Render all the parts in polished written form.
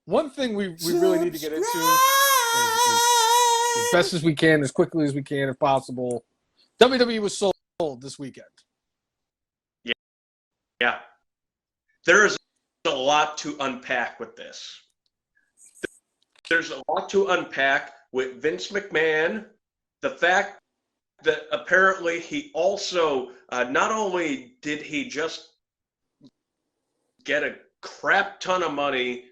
one thing we really need to get into as best as we can, as quickly as we can, if possible. WWE was sold this weekend. Yeah. There's a lot to unpack with this. There's a lot to unpack with Vince McMahon. The fact that apparently he also, not only did he just get a crap ton of money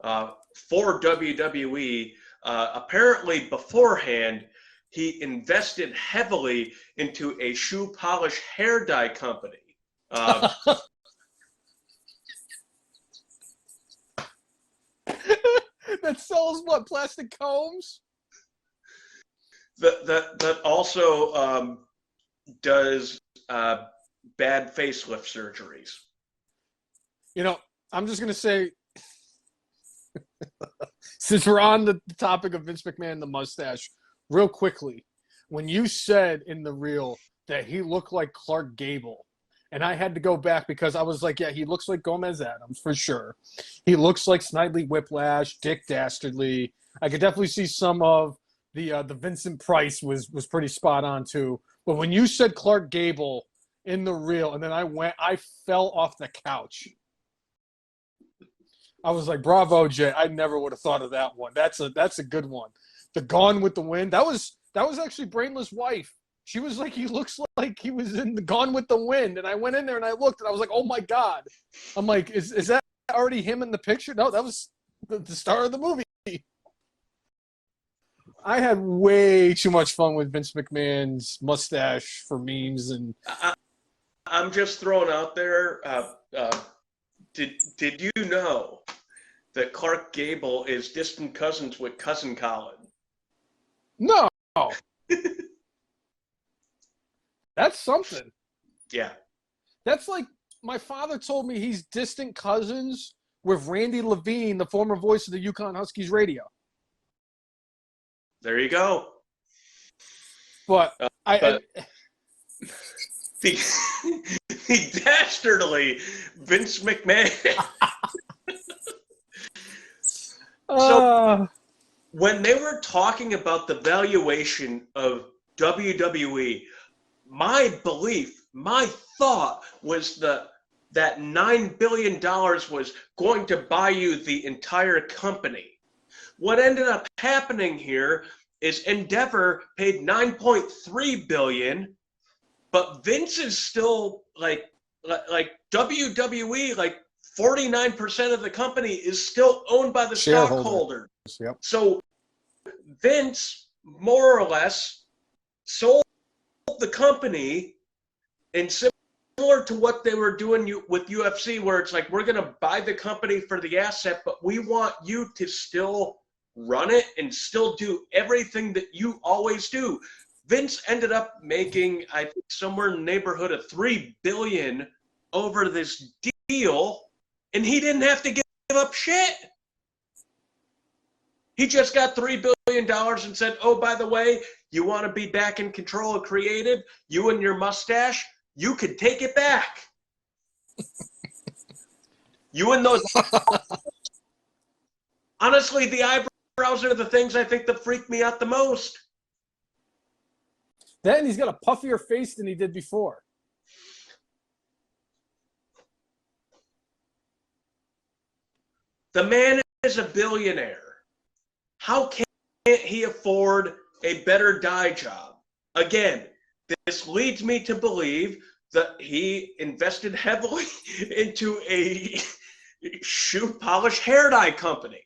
for WWE, apparently beforehand, he invested heavily into a shoe polish hair dye company. That sells what, plastic combs? That also does bad facelift surgeries. You know, I'm just gonna say, since we're on the topic of Vince McMahon and the mustache, real quickly, when you said in the reel that he looked like Clark Gable, and I had to go back because I was like, yeah, he looks like Gomez Adams for sure. He looks like Snidely Whiplash, Dick Dastardly. I could definitely see some of the Vincent Price was pretty spot on too. But when you said Clark Gable in the reel, and then I fell off the couch. I was like, bravo, Jay. I never would have thought of that one. That's a good one. The Gone with the Wind. That was actually Brainless Wife. She was like, he looks like he was in the Gone with the Wind. And I went in there and I looked and I was like, oh my God. I'm like, is that already him in the picture? No, that was the star of the movie. I had way too much fun with Vince McMahon's mustache for memes. And I'm just throwing out there, did you know that Clark Gable is distant cousins with Cousin Colin? No. That's something. Yeah. That's like my father told me he's distant cousins with Randy Levine, the former voice of the Yukon Huskies radio. There you go. But the dastardly Vince McMahon. So when they were talking about the valuation of WWE, my belief, my thought was that $9 billion was going to buy you the entire company. What ended up happening here is Endeavor paid $9.3 billion, but Vince is still like WWE, like 49% of the company is still owned by the stockholders. Yep. So Vince more or less sold the company, and similar to what they were doing with UFC, where it's like, we're going to buy the company for the asset, but we want you to still run it and still do everything that you always do. Vince ended up making, I think, somewhere in the neighborhood of $3 billion over this deal, and he didn't have to give up shit. He just got $3 billion and said, oh, by the way, you want to be back in control of creative? You and your mustache, you could take it back. You and those. Honestly, the eyebrows are the things I think that freak me out the most. Then he's got a puffier face than he did before. The man is a billionaire. How can't he afford a better dye job? Again, this leads me to believe that he invested heavily into a shoe polish hair dye company.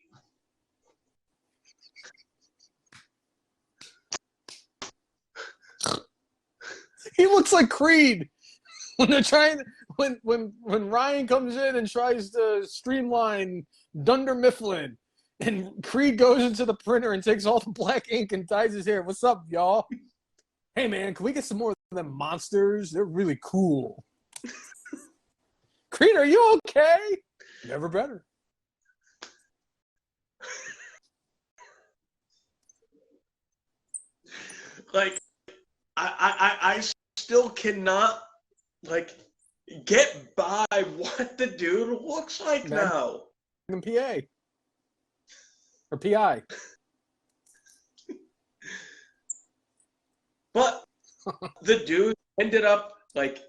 He looks like Creed when they're trying. When Ryan comes in and tries to streamline Dunder Mifflin, and Creed goes into the printer and takes all the black ink and dyes his hair. What's up, y'all? Hey, man, can we get some more of them monsters? They're really cool. Creed, are you okay? Never better. Like, I still cannot, get by what the dude looks like now. PA. or PI. But the dude ended up like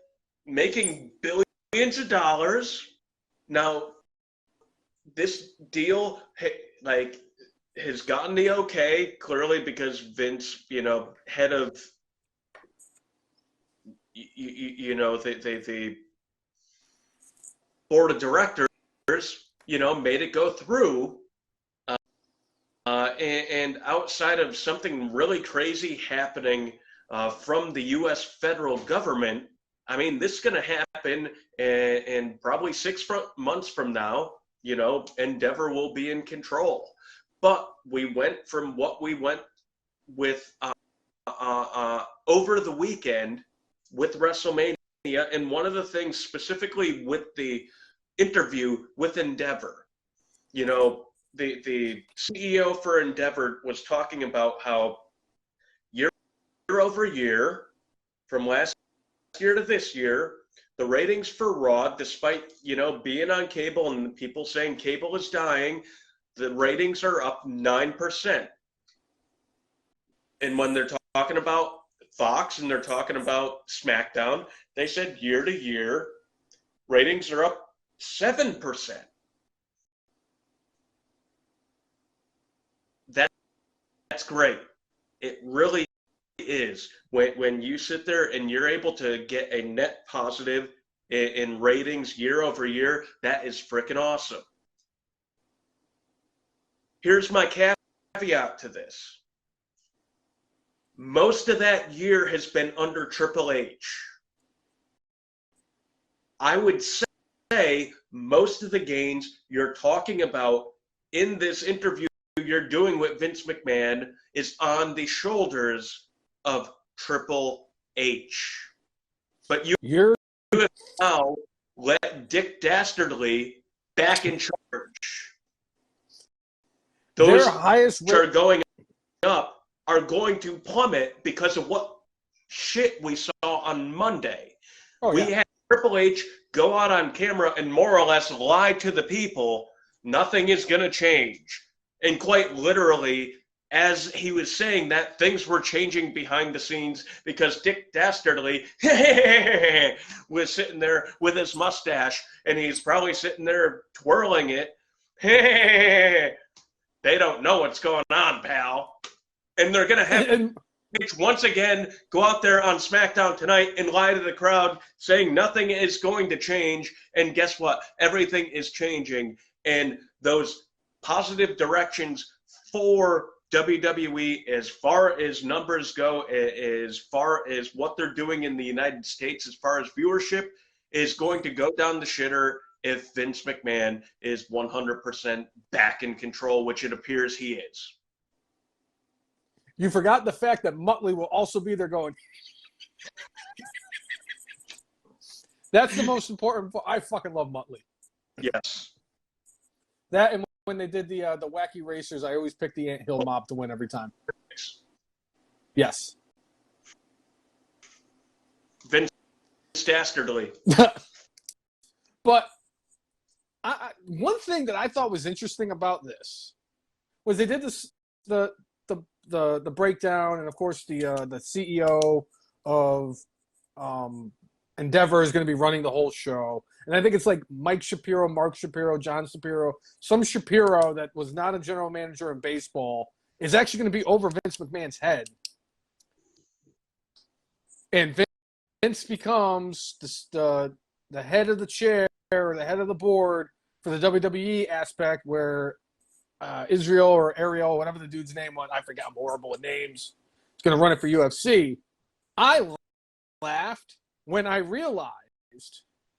making billions of dollars. Now, this deal like has gotten the okay clearly because Vince, head of the board of directors, made it go through. And outside of something really crazy happening from the U.S. federal government, I mean, this is going to happen in probably 6 months from now. Endeavor will be in control. But we went from what we went with over the weekend with WrestleMania, and one of the things specifically with the interview with Endeavor, the CEO for Endeavor was talking about how year over year, from last year to this year, the ratings for Raw, despite, being on cable and people saying cable is dying, the ratings are up 9%. And when they're talking about Fox and they're talking about SmackDown, they said year to year, ratings are up 7%. That's great. It really is. When you sit there and you're able to get a net positive in ratings year over year, that is freaking awesome. Here's my caveat to this. Most of that year has been under Triple H. I would say most of the gains you're talking about in this interview you're doing with Vince McMahon is on the shoulders of Triple H. But you have now let Dick Dastardly back in charge. Those highest are going up are going to plummet because of what shit we saw on Monday. We had Triple H go out on camera and more or less lie to the people. Nothing is going to change. And quite literally, as he was saying that, things were changing behind the scenes because Dick Dastardly was sitting there with his mustache, and he's probably sitting there twirling it. They don't know what's going on, pal. And they're going to have H once again go out there on SmackDown tonight and lie to the crowd saying nothing is going to change. And guess what? Everything is changing. And those positive directions for WWE as far as numbers go, as far as what they're doing in the United States, as far as viewership, is going to go down the shitter if Vince McMahon is 100% back in control, which it appears he is. You forgot the fact that Muttley will also be there going. That's the most important. I fucking love Muttley. Yes. That and when they did the wacky racers, I always picked the Anthill Mob to win every time. Yes. Vince Dastardly. But one thing that I thought was interesting about this was they did this the breakdown, and of course the CEO of Endeavor is going to be running the whole show. And I think it's like Mike Shapiro, Mark Shapiro, John Shapiro. Some Shapiro that was not a general manager in baseball is actually going to be over Vince McMahon's head. And Vince becomes the head of the chair or the head of the board for the WWE aspect where Israel or Ariel, whatever the dude's name was, I forgot, I'm horrible with names, is going to run it for UFC. I laughed when I realized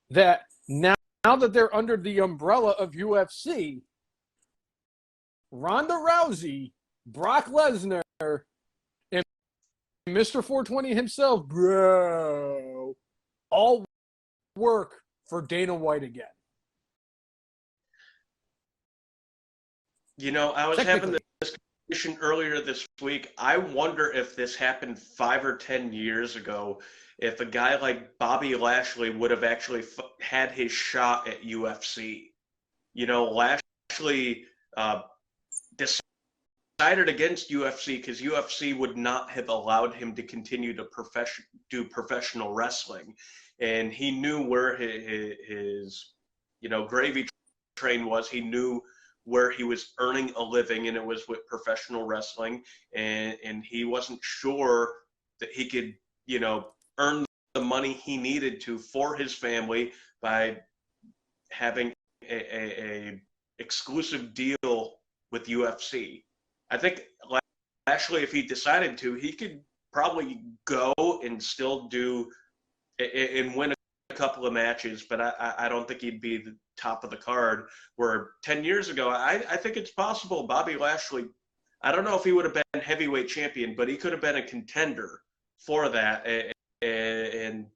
that now that they're under the umbrella of UFC, Ronda Rousey, Brock Lesnar, and Mr. 420 himself, bro, all work for Dana White again. I was having this conversation earlier this week. I wonder if this happened 5 or 10 years ago, if a guy like Bobby Lashley would have actually had his shot at UFC. Lashley decided against UFC because UFC would not have allowed him to continue to do professional wrestling, and he knew where his gravy train was. He knew where he was earning a living, and it was with professional wrestling, and he wasn't sure that he could earn the money he needed to for his family by having a exclusive deal with UFC. I think actually, if he decided to, he could probably go and still do and win a couple of matches, but I don't think he'd be the top of the card. Where 10 years ago, I think it's possible Bobby Lashley, I don't know if he would have been heavyweight champion, but he could have been a contender for that. And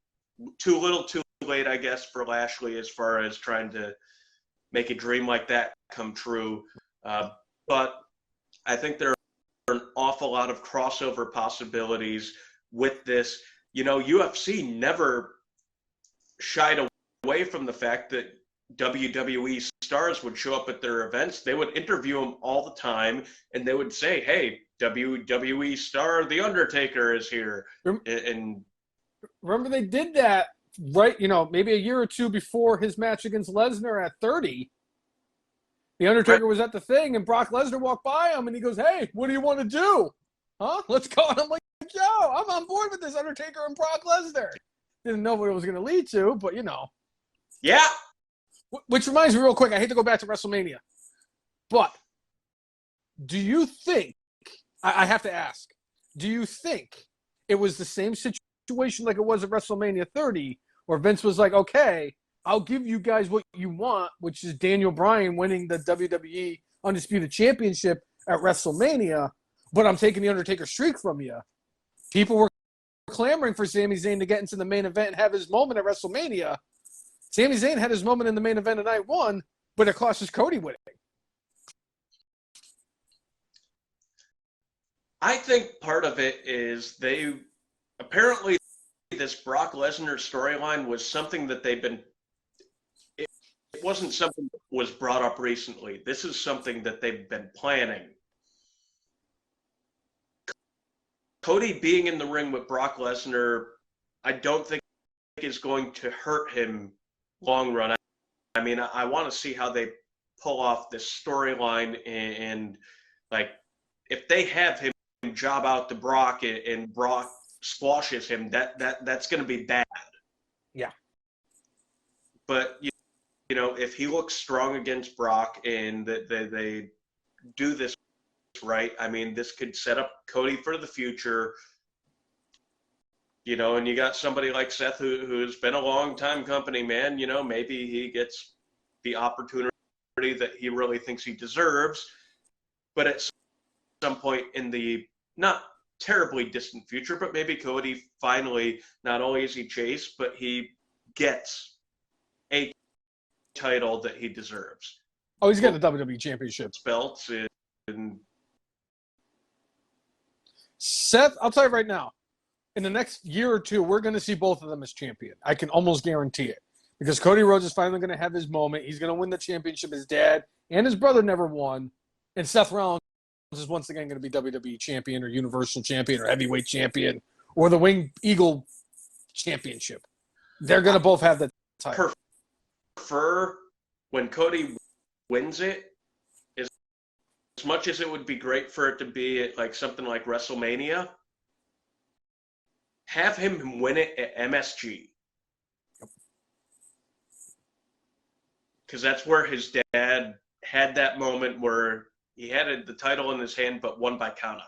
too little too late, I guess, for Lashley as far as trying to make a dream like that come true. But I think there are an awful lot of crossover possibilities with this. UFC never shied away from the fact that WWE stars would show up at their events. They would interview them all the time, and they would say, hey, WWE star The Undertaker is here. And remember they did that, right, maybe a year or two before his match against Lesnar at 30. The Undertaker was at the thing, and Brock Lesnar walked by him, and he goes, hey, what do you want to do? Huh? Let's go. And I'm like, yo, I'm on board with this Undertaker and Brock Lesnar. Didn't know what it was going to lead to, but, Yeah. Which reminds me real quick, I hate to go back to WrestleMania, but do you think, I have to ask, do you think it was the same situation like it was at WrestleMania 30, where Vince was like, okay, I'll give you guys what you want, which is Daniel Bryan winning the WWE Undisputed Championship at WrestleMania, but I'm taking the Undertaker streak from you. People were clamoring for Sami Zayn to get into the main event and have his moment at WrestleMania. Sami Zayn had his moment in the main event of night one, but it cost us Cody winning. I think part of it is apparently this Brock Lesnar storyline was something that it wasn't something that was brought up recently. This is something that they've been planning. Cody being in the ring with Brock Lesnar, I don't think is going to hurt him long run. I mean, I want to see how they pull off this storyline and like if they have him job out to Brock and Brock squashes him, that's going to be bad. Yeah. But if he looks strong against Brock and they do this right, I mean, this could set up Cody for the future. And you got somebody like Seth who's been a long time company man. Maybe he gets the opportunity that he really thinks he deserves. But at some point in the not terribly distant future, but maybe Cody finally, not only is he chased, but he gets a title that he deserves. Oh, he's getting the WWE Championship. Belts and Seth, I'll tell you right now, in the next year or two, we're going to see both of them as champion. I can almost guarantee it. Because Cody Rhodes is finally going to have his moment. He's going to win the championship. His dad and his brother never won. And Seth Rollins is once again going to be WWE champion or Universal champion or heavyweight champion or the Winged Eagle championship. They're going to both have that title. Prefer when Cody wins it, as much as it would be great for it to be at like something like WrestleMania, have him win it at MSG. Because that's where his dad had that moment where he had the title in his hand but won by countout.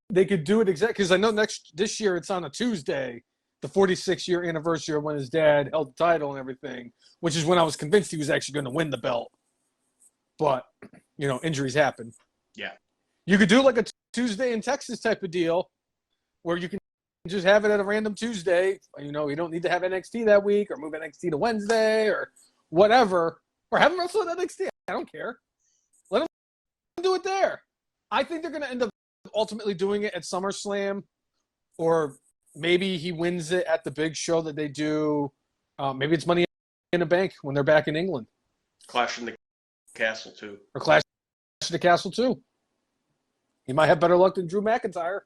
They could do it exactly because I know this year it's on a Tuesday, the 46-year anniversary of when his dad held the title and everything, which is when I was convinced he was actually going to win the belt. But injuries happen. Yeah. You could do like a Tuesday in Texas type of deal where you can just have it at a random Tuesday. You don't need to have NXT that week or move NXT to Wednesday or whatever. Or have him wrestle at NXT. I don't care. Let him do it there. I think they're going to end up ultimately doing it at SummerSlam, or maybe he wins it at the big show that they do. Maybe it's Money in the Bank when they're back in England. Clash in the Castle, too. Or Clash in the Castle, too. He might have better luck than Drew McIntyre.